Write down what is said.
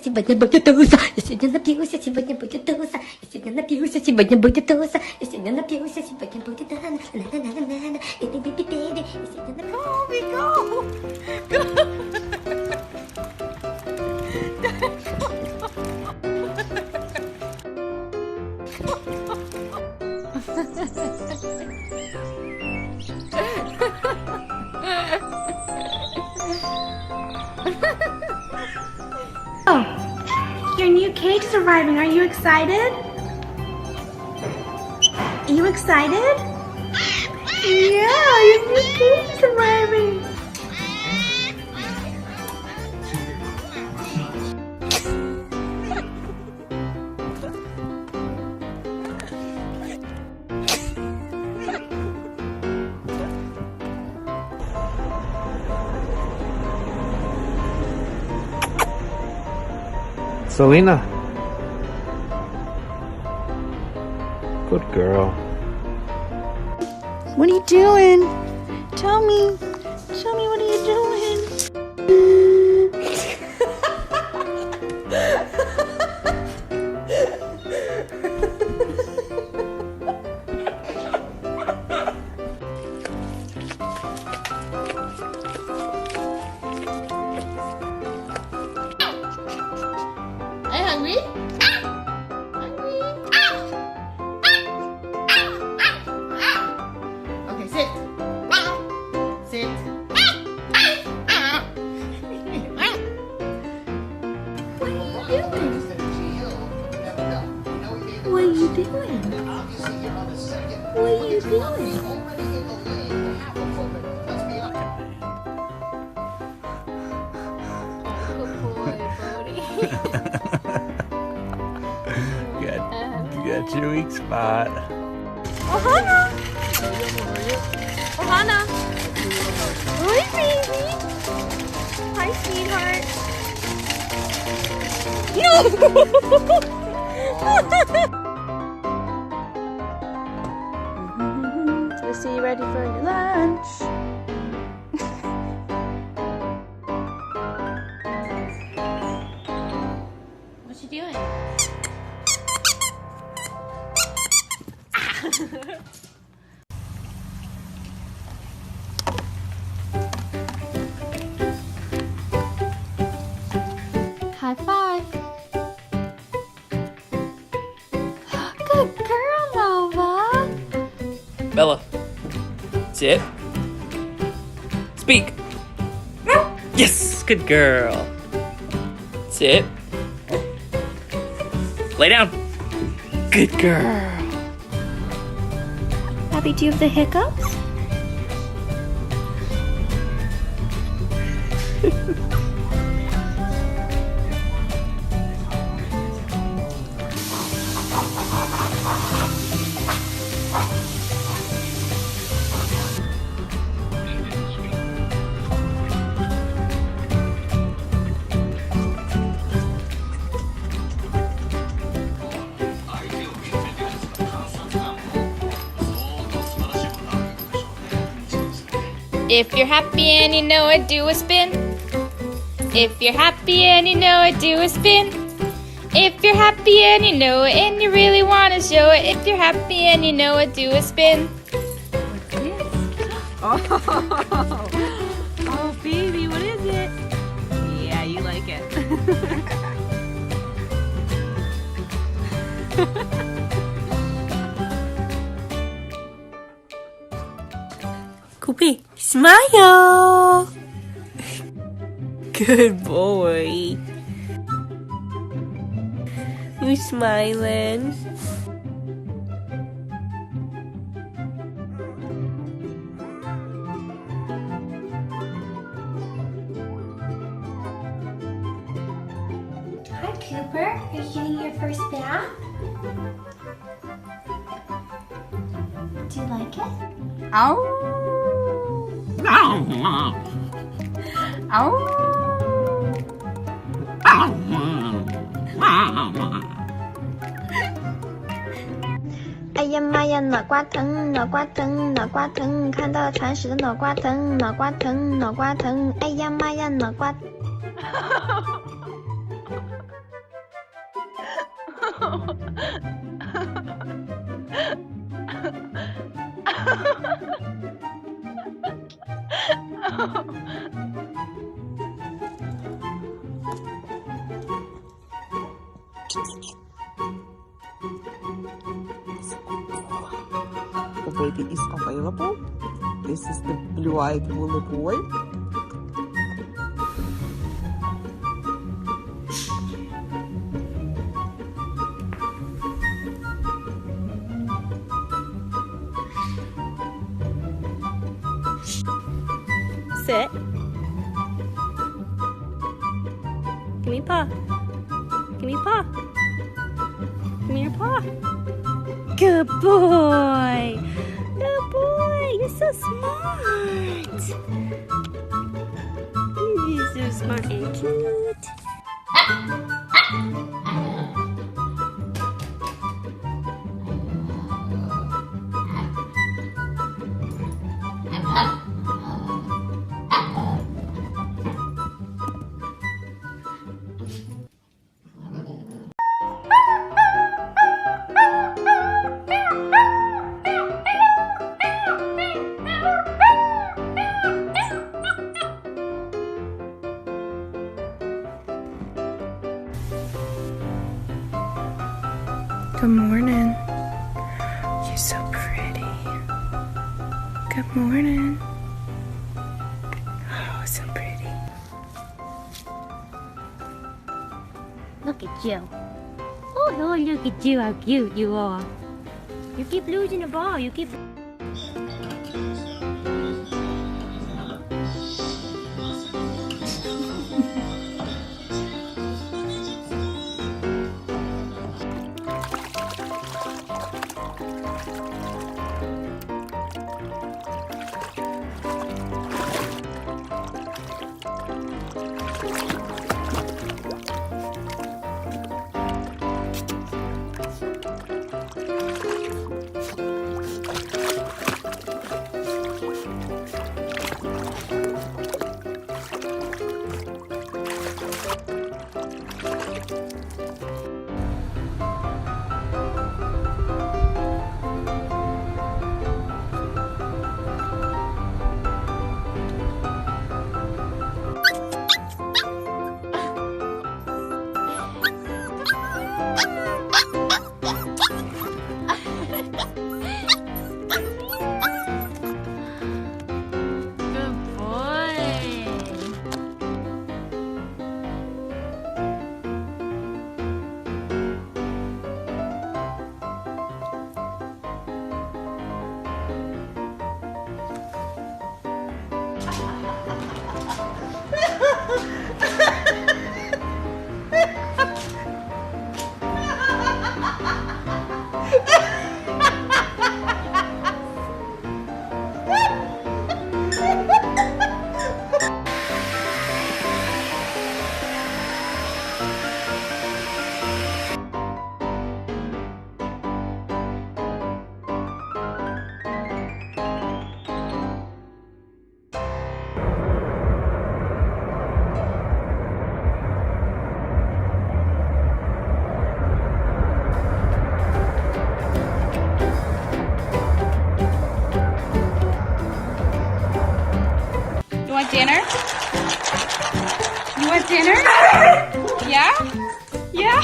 сегодня будет туса. Я сегодня напьюсь, сегодня будет туса. Я сегодня напьюсь, сегодня будет туса. Я сегодня напьюсь, сегодня будет тана. На-на-на-на-на. И би-би-би-би. Я сегодня напьюсь. Go. Oh, your new cage is arriving. Are you excited? Are you excited? Yeah, your new cage is arriving. Selena. Good girl. What are you doing? Tell me. Tell me, what are you doing? Are you hungry? Okay, sit. Sit. What are you doing? What are you doing? You got your weak spot. Ohana! Ohana! Hi, baby! Hi, sweetheart! No! So, you ready for your lunch? What you doing? High five. Good girl, Nova. Bella. Sit. Speak. Yes, good girl. Sit. Lay down. Good girl. Abby, do you have the hiccups? If you're happy and you know it, do a spin. If you're happy and you know it, do a spin. If you're happy and you know it and you really want to show it, if you're happy and you know it, do a spin. Oh, oh baby, what is it? Yeah, you like it. Koopy, smile! Good boy. You smiling? Hi, Cooper. Are you getting your first bath? Do you like it? Ow! Ow!哎呀妈呀，脑瓜疼，脑瓜疼，脑瓜疼！看到铲屎的脑瓜疼，脑瓜疼，脑瓜疼！哎呀妈呀，脑瓜。The baby is available. This is the blue-eyed woolly boy. Sit. Give me a paw. Give me a paw. Give me your paw. Good boy. Good boy. You're so smart. You're so smart and cute. Good morning. You're so pretty. Good morning. Oh, so pretty. Look at you. Oh, look at you, how cute you are. You keep losing the ball. You keep... You want dinner? You want dinner? Yeah? Yeah?